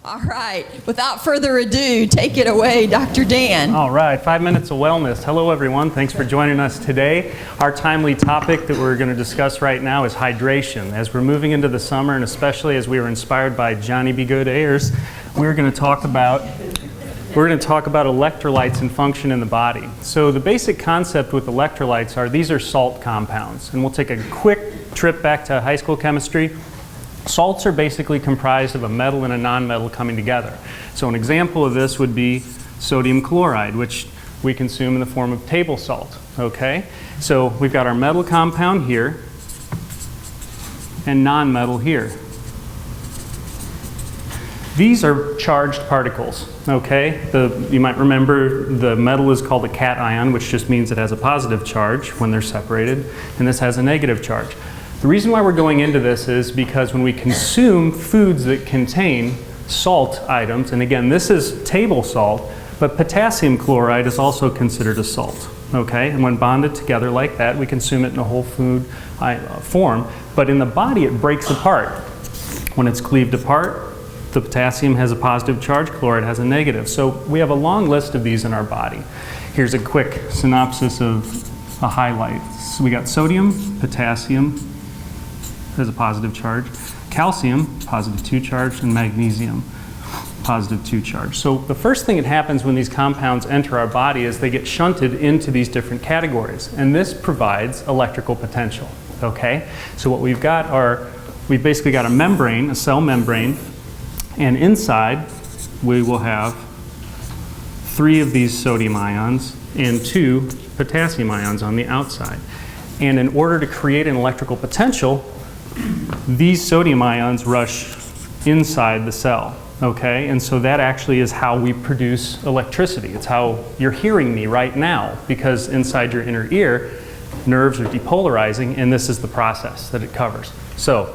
All right, without further ado, take it away, Dr. Dan. All right, 5 minutes of wellness. Hello everyone, thanks for joining us today. Our timely topic that we're going to discuss right now is hydration. As we're moving into the summer, and especially as we were inspired by Johnny B. Good Ayers, we're going to talk about electrolytes and function in the body. So the basic concept with electrolytes are these are salt compounds. And we'll take a quick trip back to high school chemistry. Salts are basically comprised of a metal and a nonmetal coming together. So an example of this would be sodium chloride, which we consume in the form of table salt. Okay? So we've got our metal compound here and nonmetal here. These are charged particles, okay? You might remember the metal is called a cation, which just means it has a positive charge when they're separated, and this has a negative charge. The reason why we're going into this is because when we consume foods that contain salt items, and again, this is table salt, but potassium chloride is also considered a salt, okay? And when bonded together like that, we consume it in a whole food form, but in the body it breaks apart. When it's cleaved apart, the potassium has a positive charge, chloride has a negative. So we have a long list of these in our body. Here's a quick synopsis of a highlight. So we got sodium, potassium, has a positive charge, calcium, positive 2 charge, and magnesium, positive 2 charge. So the first thing that happens when these compounds enter our body is they get shunted into these different categories, and this provides electrical potential, okay? So what we've basically got a membrane, a cell membrane, and inside we will have 3 of these sodium ions and 2 potassium ions on the outside. And in order to create an electrical potential, these sodium ions rush inside the cell, okay? And so that actually is how we produce electricity. It's how you're hearing me right now, because inside your inner ear, nerves are depolarizing, and this is the process that it covers. So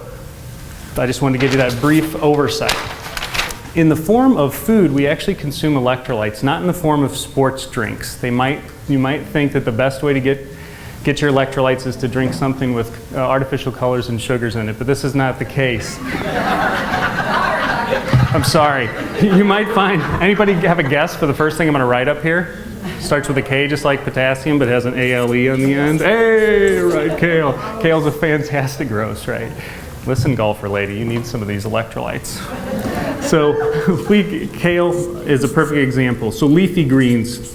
I just wanted to give you that brief oversight. In the form of food, we actually consume electrolytes, not in the form of sports drinks. You might think that the best way to get your electrolytes is to drink something with artificial colors and sugars in it, but this is not the case. I'm sorry. You might find, anybody have a guess for the first thing I'm going to write up here? Starts with a K, just like potassium, but has an ALE on the end. Hey, right, kale. Kale's a fantastic roast, right? Listen, golfer lady, you need some of these electrolytes. So kale is a perfect example. So leafy greens.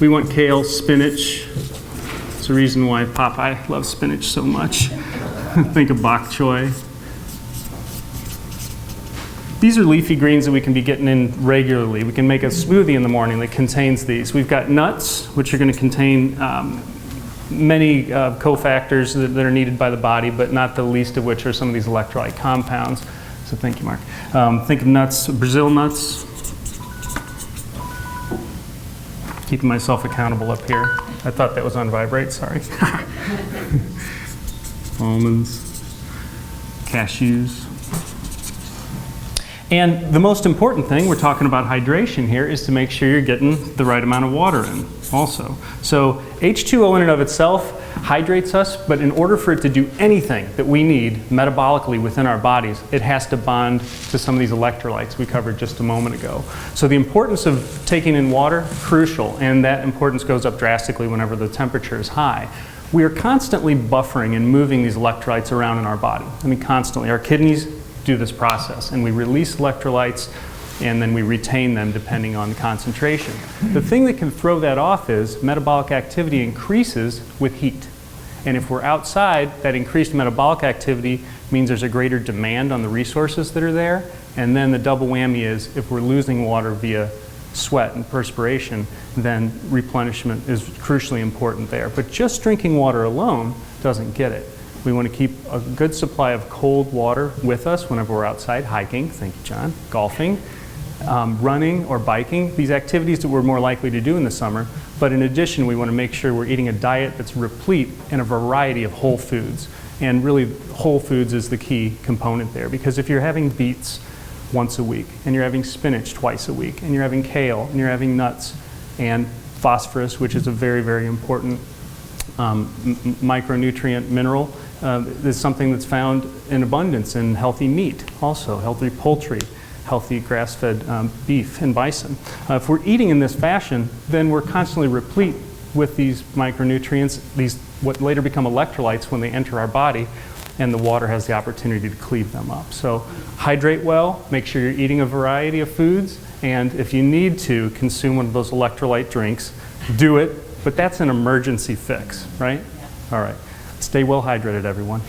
We want kale, spinach. It's the reason why Popeye loves spinach so much. Think of bok choy. These are leafy greens that we can be getting in regularly. We can make a smoothie in the morning that contains these. We've got nuts, which are going to contain many cofactors that are needed by the body, but not the least of which are some of these electrolyte compounds. So thank you, Mark. Think of nuts, Brazil nuts. Keeping myself accountable up here. I thought that was on vibrate, sorry. Almonds, cashews. And the most important thing, we're talking about hydration here, is to make sure you're getting the right amount of water in also. So H2O in and of itself hydrates us, but in order for it to do anything that we need metabolically within our bodies, it has to bond to some of these electrolytes we covered just a moment ago. So the importance of taking in water, crucial, and that importance goes up drastically whenever the temperature is high. We are constantly buffering and moving these electrolytes around in our body. I mean, constantly. Our kidneys do this process, and we release electrolytes and then we retain them depending on the concentration. The thing that can throw that off is metabolic activity increases with heat. And if we're outside, that increased metabolic activity means there's a greater demand on the resources that are there. And then the double whammy is if we're losing water via sweat and perspiration, then replenishment is crucially important there. But just drinking water alone doesn't get it. We want to keep a good supply of cold water with us whenever we're outside hiking, thank you, John, golfing, running or biking, these activities that we're more likely to do in the summer. But in addition, we want to make sure we're eating a diet that's replete in a variety of whole foods. And really, whole foods is the key component there. Because if you're having beets once a week, and you're having spinach twice a week, and you're having kale, and you're having nuts, and phosphorus, which is a very, very important micronutrient mineral is something that's found in abundance in healthy meat, also healthy poultry, healthy grass-fed beef and bison. If we're eating in this fashion, then we're constantly replete with these micronutrients, these what later become electrolytes when they enter our body, and the water has the opportunity to cleave them up. So hydrate well, make sure you're eating a variety of foods, and if you need to consume one of those electrolyte drinks, do it, but that's an emergency fix, right? All right. Stay well hydrated, everyone.